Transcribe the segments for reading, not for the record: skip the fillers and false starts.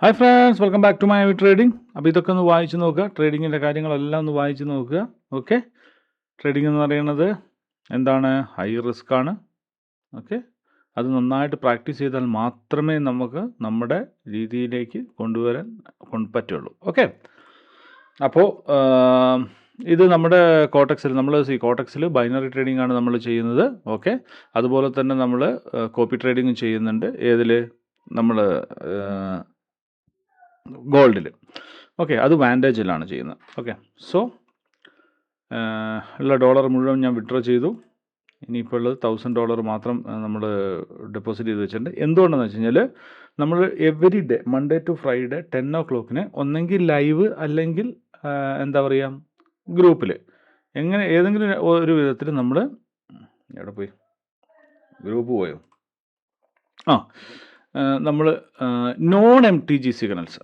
Hi friends, welcome back to my trading. അപ്പോൾ ഇതൊക്കെ ഒന്ന് വായിച്ച് നോക്കുക, ട്രേഡിങ്ങിൻ്റെ കാര്യങ്ങളെല്ലാം ഒന്ന് വായിച്ച് നോക്കുക. ഓക്കെ, ട്രേഡിംഗ് എന്ന് പറയുന്നത് എന്താണ്? ഹൈ റിസ്ക് ആണ്. ഓക്കെ, അത് നന്നായിട്ട് പ്രാക്ടീസ് ചെയ്താൽ മാത്രമേ നമുക്ക് നമ്മുടെ രീതിയിലേക്ക് കൊണ്ടുവരാൻ പറ്റുള്ളൂ. ഓക്കെ, അപ്പോൾ ഇത് നമ്മുടെ കോട്ടക്സിൽ കോട്ടക്സിൽ ബൈനറി ട്രേഡിംഗ് ആണ് നമ്മൾ ചെയ്യുന്നത്. ഓക്കെ, അതുപോലെ തന്നെ നമ്മൾ കോപ്പി ട്രേഡിങ്ങും ചെയ്യുന്നുണ്ട്. ഏതിൽ? നമ്മൾ ഗോൾഡിൽ. ഓക്കെ, അത് വാൻറ്റേജിലാണ് ചെയ്യുന്നത്. ഓക്കെ, സോ ഉള്ള ഡോളർ മുഴുവൻ ഞാൻ വിഡ്രോ ചെയ്തു. ഇനിയിപ്പോൾ ഉള്ളത് $1000 മാത്രം നമ്മൾ ഡെപ്പോസിറ്റ് ചെയ്ത് വെച്ചിട്ടുണ്ട്. എന്തുകൊണ്ടെന്ന് വെച്ച് കഴിഞ്ഞാൽ നമ്മൾ every day Monday to Friday 10 o'clock ഒന്നെങ്കിൽ ലൈവ് അല്ലെങ്കിൽ എന്താ പറയുക ഗ്രൂപ്പിൽ എങ്ങനെ ഏതെങ്കിലും ഒരു വിധത്തിൽ നമ്മൾ എവിടെ പോയി ഗ്രൂപ്പ് പോയോ നമ്മൾ non MTG signals.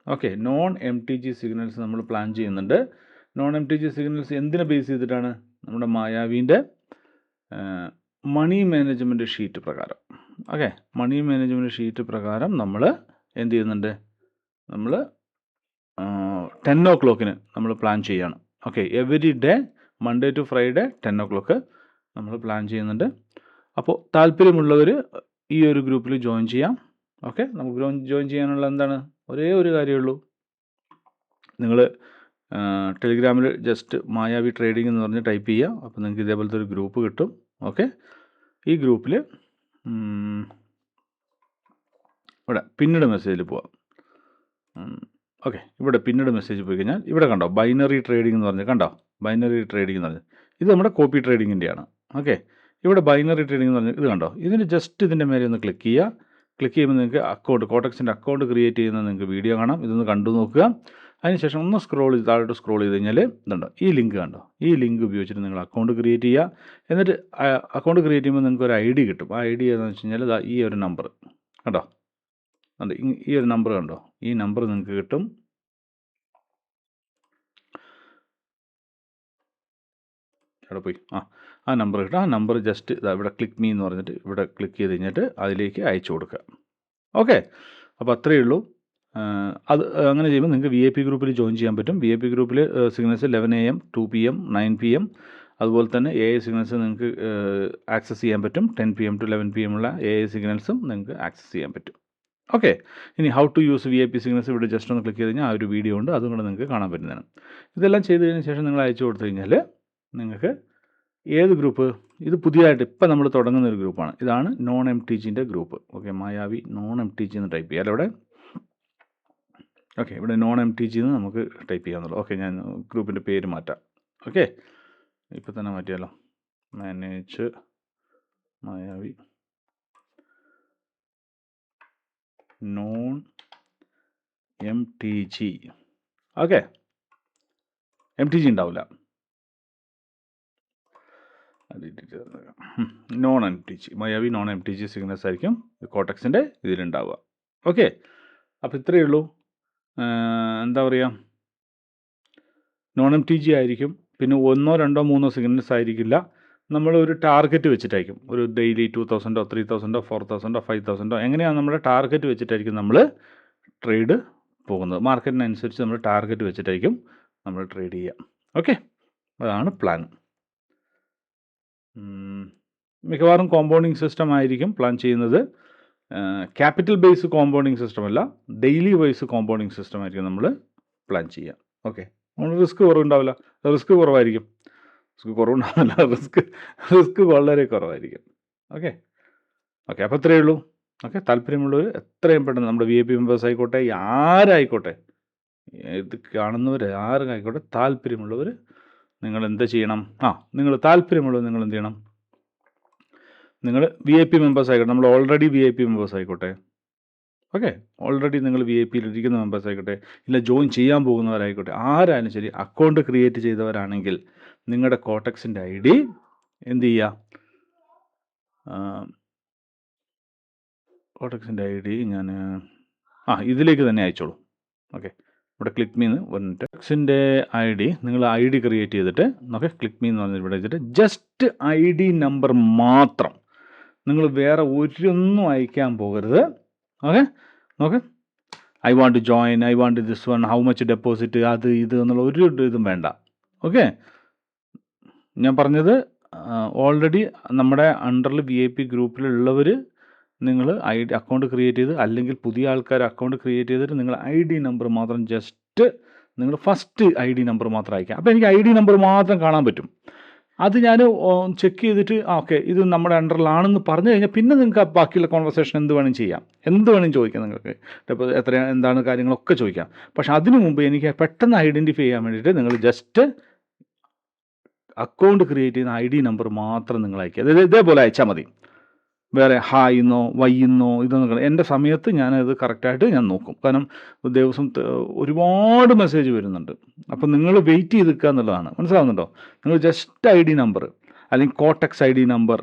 Okay, non MTG signals നമ്മൾ പ്ലാൻ ചെയ്യുന്നുണ്ട്. നോൺ MTG സിഗ്നൽസ് എന്തിനെ ബേസ് ചെയ്തിട്ടാണ്? നമ്മുടെ മായാവിൻ്റെ മണി മാനേജ്മെൻറ്റ് ഷീറ്റ് പ്രകാരം. ഓക്കെ, മണി മാനേജ്മെൻറ്റ് ഷീറ്റ് പ്രകാരം നമ്മൾ എന്ത് ചെയ്യുന്നുണ്ട്? നമ്മൾ 10 o'clock നമ്മൾ പ്ലാൻ ചെയ്യുകയാണ്. Okay, every day Monday to Friday 10 o'clock നമ്മൾ പ്ലാൻ ചെയ്യുന്നുണ്ട്. അപ്പോൾ താല്പര്യമുള്ളവർ ഈ ഒരു ഗ്രൂപ്പിൽ ജോയിൻ ചെയ്യാം. ഓക്കെ, നമുക്ക് ജോയിൻ ചെയ്യാനുള്ള എന്താണ്? ഒരേ ഒരു കാര്യമുള്ളൂ. നിങ്ങൾ ടെലിഗ്രാമിൽ ജസ്റ്റ് മായാവി ട്രേഡിംഗ് എന്ന് പറഞ്ഞ് ടൈപ്പ് ചെയ്യുക. അപ്പോൾ നിങ്ങൾക്ക് ഇതേപോലത്തെ ഒരു ഗ്രൂപ്പ് കിട്ടും. ഓക്കെ, ഈ ഗ്രൂപ്പിൽ ഇവിടെ പിന്നീട് മെസ്സേജിൽ പോവാം. ഓക്കെ, ഇവിടെ പിന്നീട് മെസ്സേജ് പോയി കഴിഞ്ഞാൽ ഇവിടെ കണ്ടോ ബൈനറി ട്രേഡിംഗ് എന്ന് പറഞ്ഞ് കണ്ടോ? ബൈനറി ട്രേഡിംഗ് എന്ന് പറഞ്ഞാൽ ഇത് നമ്മുടെ കോപ്പി ട്രേഡിങ്ങിൻ്റെയാണ്. ഓക്കെ, ഇവിടെ ബൈനറി ട്രേഡിംഗ് എന്ന് പറഞ്ഞാൽ ഇത് കണ്ടോ? ഇതിന് ജസ്റ്റ് ഇതിൻ്റെ മേലെ ഒന്ന് ക്ലിക്ക് ചെയ്യുക. ക്ലിക്ക് ചെയ്യുമ്പോൾ നിങ്ങൾക്ക് കോട്ടക്സിൻ്റെ അക്കൗണ്ട് ക്രിയേറ്റ് ചെയ്യുന്ന നിങ്ങൾക്ക് വീഡിയോ കാണാം. ഇതൊന്ന് കണ്ടു നോക്കുക. അതിനുശേഷം ഒന്ന് താഴോട്ട് സ്ക്രോൾ ചെയ്ത് കഴിഞ്ഞാൽ ഇതുണ്ടോ ഈ ലിങ്ക് കണ്ടോ? ഈ ലിങ്ക് ഉപയോഗിച്ചിട്ട് നിങ്ങൾ അക്കൗണ്ട് ക്രിയേറ്റ് ചെയ്യുക. എന്നിട്ട് അക്കൗണ്ട് ക്രിയേറ്റ് ചെയ്യുമ്പോൾ നിങ്ങൾക്ക് ഒരു ID കിട്ടും. ആ ID ഏതാണെന്ന് വെച്ച് കഴിഞ്ഞാൽ ഈ ഒരു നമ്പർ കണ്ടോ? അതെ, ഈ ഒരു നമ്പർ കണ്ടോ? ഈ നമ്പർ നിങ്ങൾക്ക് കിട്ടും. ഇവിടെ പോയി ആ നമ്പർ കിട്ടും. ആ നമ്പർ ജസ്റ്റ് ഇവിടെ ക്ലിക്ക് മീ എന്ന് പറഞ്ഞിട്ട് ഇവിടെ ക്ലിക്ക് ചെയ്ത് കഴിഞ്ഞിട്ട് അതിലേക്ക് അയച്ചു കൊടുക്കുക. ഓക്കെ, അപ്പോൾ അത്രയേ ഉള്ളൂ. അത് അങ്ങനെ ചെയ്യുമ്പോൾ നിങ്ങൾക്ക് VIP ഗ്രൂപ്പിൽ ജോയിൻ ചെയ്യാൻ പറ്റും. VIP ഗ്രൂപ്പിൽ സിഗ്നൽസ് 11 AM, 2 PM, 9 PM, അതുപോലെ തന്നെ AI സിഗ്നൽസ് നിങ്ങൾക്ക് ആക്സസ് ചെയ്യാൻ പറ്റും. 10 PM to 11 PM ഉള്ള AI സിഗ്നൽസും നിങ്ങൾക്ക് ആക്സസ് ചെയ്യാൻ പറ്റും. ഓക്കെ, ഇനി how to use VIP signals ഇവിടെ ജസ്റ്റ് ഒന്ന് ക്ലിക്ക് ചെയ്ത് കഴിഞ്ഞാൽ ആ ഒരു വീഡിയോ ഉണ്ട്, അതും കൂടെ നിങ്ങൾക്ക് കാണാൻ പറ്റുന്നതാണ്. ഇതെല്ലാം ചെയ്ത് കഴിഞ്ഞ ശേഷം നിങ്ങൾ അയച്ചു കൊടുത്തു കഴിഞ്ഞാൽ നിങ്ങൾക്ക് ഏത് ഗ്രൂപ്പ്? ഇത് പുതിയതായിട്ട് ഇപ്പം നമ്മൾ തുടങ്ങുന്ന ഒരു ഗ്രൂപ്പാണ്. ഇതാണ് നോൺ MTGൻ്റെ ഗ്രൂപ്പ്. ഓക്കെ, മായാവി നോൺ MTG എന്ന് ടൈപ്പ് ചെയ്യാം ഇവിടെ. ഓക്കെ, ഇവിടെ നോൺ MTG എന്ന് നമുക്ക് ടൈപ്പ് ചെയ്യാമെന്നുള്ളൂ. ഓക്കെ, ഞാൻ ഗ്രൂപ്പിൻ്റെ പേര് മാറ്റാം. ഓക്കെ, ഇപ്പം തന്നെ മാറ്റിയാലോ. മാനേജ് മായാവി നോൺ MTG. ഓക്കെ, MTG ഉണ്ടാവില്ല, നോൺ MTG മായാവി നോൺ MTG സിഗ്നൽസ് ആയിരിക്കും കോട്ടക്സിൻ്റെ ഇതിലുണ്ടാവുക. ഓക്കെ, അപ്പോൾ ഇത്രയേ ഉള്ളൂ. എന്താ പറയുക, നോൺ MTG ആയിരിക്കും. പിന്നെ 1, 2, 3 സിഗ്നൽസ് ആയിരിക്കില്ല. നമ്മൾ ഒരു ടാർഗറ്റ് വെച്ചിട്ടായിരിക്കും. ഒരു ഡെയിലി 2000, 3000, 4000, 5000 എങ്ങനെയാണ് നമ്മുടെ ടാർഗറ്റ് വെച്ചിട്ടായിരിക്കും നമ്മൾ ട്രേഡ് പോകുന്നത്. മാർക്കറ്റിനനുസരിച്ച് നമ്മൾ ടാർഗറ്റ് വെച്ചിട്ടായിരിക്കും നമ്മൾ ട്രേഡ് ചെയ്യുക. ഓക്കെ, അതാണ് പ്ലാൻ. മിക്കവാറും കോമ്പൗണ്ടിങ് സിസ്റ്റം ആയിരിക്കും പ്ലാൻ ചെയ്യുന്നത്. ക്യാപിറ്റൽ ബേസ് കോമ്പൗണ്ടിങ് സിസ്റ്റം അല്ല, ഡെയിലി വൈസ് കോമ്പൗണ്ടിങ് സിസ്റ്റം ആയിരിക്കും നമ്മൾ പ്ലാൻ ചെയ്യുക. ഓക്കെ, നമ്മൾ റിസ്ക് കുറവുണ്ടാവില്ല. റിസ്ക് കുറവായിരിക്കും. റിസ്ക് വളരെ കുറവായിരിക്കും. ഓക്കെ, അപ്പോൾ അത്രയേ ഉള്ളൂ. ഓക്കെ, താല്പര്യമുള്ളവർ എത്രയും പെട്ടെന്ന് നമ്മുടെ VIP മെമ്പേഴ്സ് ആയിക്കോട്ടെ, ആരായിക്കോട്ടെ, ഇത് കാണുന്നവർ ആരായിക്കോട്ടെ, താല്പര്യമുള്ളവർ നിങ്ങൾ എന്താ ചെയ്യണം? നിങ്ങൾ താല്പര്യമുള്ളവർ നിങ്ങൾ എന്ത് ചെയ്യണം? നിങ്ങൾ VIP മെമ്പേഴ്സ് ആയിക്കോട്ടെ, നമ്മൾ ഓൾറെഡി VIP മെമ്പേഴ്സ് ആയിക്കോട്ടെ. ഓക്കെ, ഓൾറെഡി നിങ്ങൾ VIPയിലിരിക്കുന്ന മെമ്പേഴ്സ് ആയിക്കോട്ടെ, ഇല്ല ജോയിൻ ചെയ്യാൻ പോകുന്നവരായിക്കോട്ടെ, ആരായാലും ശരി, അക്കൗണ്ട് ക്രിയേറ്റ് ചെയ്തവരാണെങ്കിൽ നിങ്ങളുടെ കോട്ടക്സിൻ്റെ ID എന്ത് ചെയ്യുക? കോട്ടക്സിൻ്റെ ID ഞാൻ ഇതിലേക്ക് തന്നെ അയച്ചോളൂ. ഓക്കെ, ഇവിടെ ക്ലിക്ക് മീന്ന് വന്നിട്ട് കോട്ടക്സിൻ്റെ ID നിങ്ങൾ ID ക്രിയേറ്റ് ചെയ്തിട്ട് ക്ലിക്ക് മീ എന്ന് പറഞ്ഞിട്ട് ഇവിടെ വെച്ചിട്ട് ജസ്റ്റ് ID നമ്പർ മാത്രം, നിങ്ങൾ വേറെ ഒന്നും അയക്കാൻ പോകരുത്. Okay, I want to join, I want this one, how much deposit, അത് ഇത് എന്നുള്ള ഒരു ഇതും വേണ്ട. ഓക്കെ, ഞാൻ പറഞ്ഞത് ഓൾറെഡി നമ്മുടെ അണ്ടറിൽ VIP ഗ്രൂപ്പിലുള്ളവർ നിങ്ങൾ അക്കൗണ്ട് ക്രിയേറ്റ് ചെയ്ത്, അല്ലെങ്കിൽ പുതിയ ആൾക്കാർ അക്കൗണ്ട് ക്രിയേറ്റ് ചെയ്തിട്ട് നിങ്ങൾ ID നമ്പർ മാത്രം ജസ്റ്റ് നിങ്ങൾ ഫസ്റ്റ് ID നമ്പർ മാത്രം അയക്കാം. അപ്പോൾ എനിക്ക് ID നമ്പർ മാത്രം കാണാൻ പറ്റും. അത് ഞാൻ ചെക്ക് ചെയ്തിട്ട് ഓക്കെ ഇത് നമ്മുടെ അണ്ടറിലാണെന്ന് പറഞ്ഞു കഴിഞ്ഞാൽ പിന്നെ നിങ്ങൾക്ക് ബാക്കിയുള്ള കോൺവെർസേഷൻ എന്ത് വേണമെങ്കിലും ചെയ്യാം, എന്ത് വേണമെങ്കിലും ചോദിക്കാം നിങ്ങൾക്ക്. ഇപ്പോൾ എന്താണ് കാര്യങ്ങളൊക്കെ ചോദിക്കാം. പക്ഷെ അതിനു മുമ്പ് എനിക്ക് പെട്ടെന്ന് ഐഡൻറ്റിഫൈ ചെയ്യാൻ വേണ്ടിയിട്ട് നിങ്ങൾ ജസ്റ്റ് അക്കൗണ്ട് ക്രിയേറ്റ് ചെയ്യുന്ന ID നമ്പർ മാത്രം നിങ്ങൾ അയക്കുക. ഇതേപോലെ അയച്ചാൽ മതി. വേറെ ഹായിന്നോ വൈന്നോ ഇതൊന്നും എൻ്റെ സമയത്ത് ഞാനത് കറക്റ്റായിട്ട് ഞാൻ നോക്കും. കാരണം ദിവസം ഒരുപാട് മെസ്സേജ് വരുന്നുണ്ട്. അപ്പം നിങ്ങൾ വെയിറ്റ് ചെയ്ത് നിൽക്കുക എന്നുള്ളതാണ്. മനസ്സിലാവുന്നുണ്ടോ? നിങ്ങൾ ജസ്റ്റ് ID നമ്പർ അല്ലെങ്കിൽ കോട്ടക്സ് ID നമ്പർ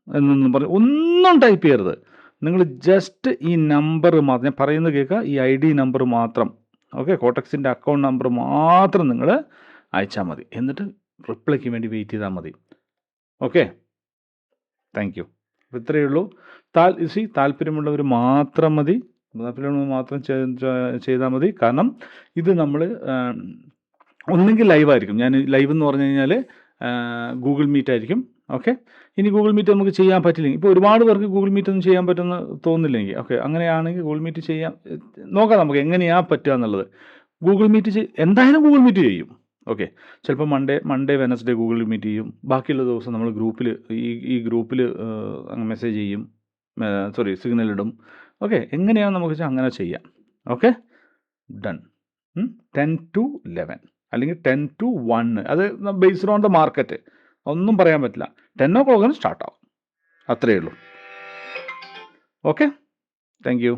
എന്നൊന്നും പറഞ്ഞ് ഒന്നും ടൈപ്പ് ചെയ്യരുത്. നിങ്ങൾ ജസ്റ്റ് ഈ നമ്പർ മാത്രം, ഞാൻ പറയുന്നത് കേൾക്കുക, ഈ ID നമ്പർ മാത്രം, ഓക്കെ, കോട്ടക്സിൻ്റെ അക്കൗണ്ട് നമ്പർ മാത്രം നിങ്ങൾ അയച്ചാൽ മതി. എന്നിട്ട് റിപ്ലൈക്ക് വേണ്ടി വെയിറ്റ് ചെയ്താൽ മതി. Okay, thank you. അപ്പോൾ ഇത്രയേ ഉള്ളൂ. താല്പര്യമുള്ളവർ മാത്രം മതി, താല്പര്യമുള്ളവർ മാത്രം ചെയ്താൽ മതി. കാരണം ഇത് നമ്മൾ ഒന്നെങ്കിൽ ലൈവായിരിക്കും. ഞാൻ ലൈവ് എന്ന് പറഞ്ഞു കഴിഞ്ഞാൽ ഗൂഗിൾ മീറ്റ് ആയിരിക്കും. ഓക്കെ, ഇനി ഗൂഗിൾ മീറ്റ് നമുക്ക് ചെയ്യാൻ പറ്റില്ലെങ്കിൽ, ഇപ്പോൾ ഒരുപാട് പേർക്ക് ഗൂഗിൾ മീറ്റ് ഒന്നും ചെയ്യാൻ പറ്റുമെന്ന് തോന്നുന്നില്ലെങ്കിൽ, ഓക്കെ, അങ്ങനെയാണെങ്കിൽ ഗൂഗിൾ മീറ്റ് ചെയ്യാം, നോക്കാം നമുക്ക് എങ്ങനെയാണ് പറ്റുക എന്നുള്ളത്. ഗൂഗിൾ മീറ്റ് എന്തായാലും ഗൂഗിൾ മീറ്റ് ചെയ്യും. ഓക്കെ, ചിലപ്പോൾ മൺഡേ വെനസ്ഡേ ഗൂഗിൾ മീറ്റ് ചെയ്യും. ബാക്കിയുള്ള ദിവസം നമ്മൾ ഗ്രൂപ്പിൽ ഈ ഗ്രൂപ്പിൽ മെസ്സേജ് ചെയ്യും, സിഗ്നൽ ഇടും. ഓക്കെ, എങ്ങനെയാണ് നമുക്ക് അങ്ങനെ ചെയ്യാം. Okay, done. 10 to 11 അല്ലെങ്കിൽ 10 to 1, അത് ബേസ്ഡ് ഓൺ ദ മാർക്കറ്റ്, ഒന്നും പറയാൻ പറ്റില്ല. 10 o'clock സ്റ്റാർട്ട് ആവും. അത്രയേ ഉള്ളൂ. Okay, thank you.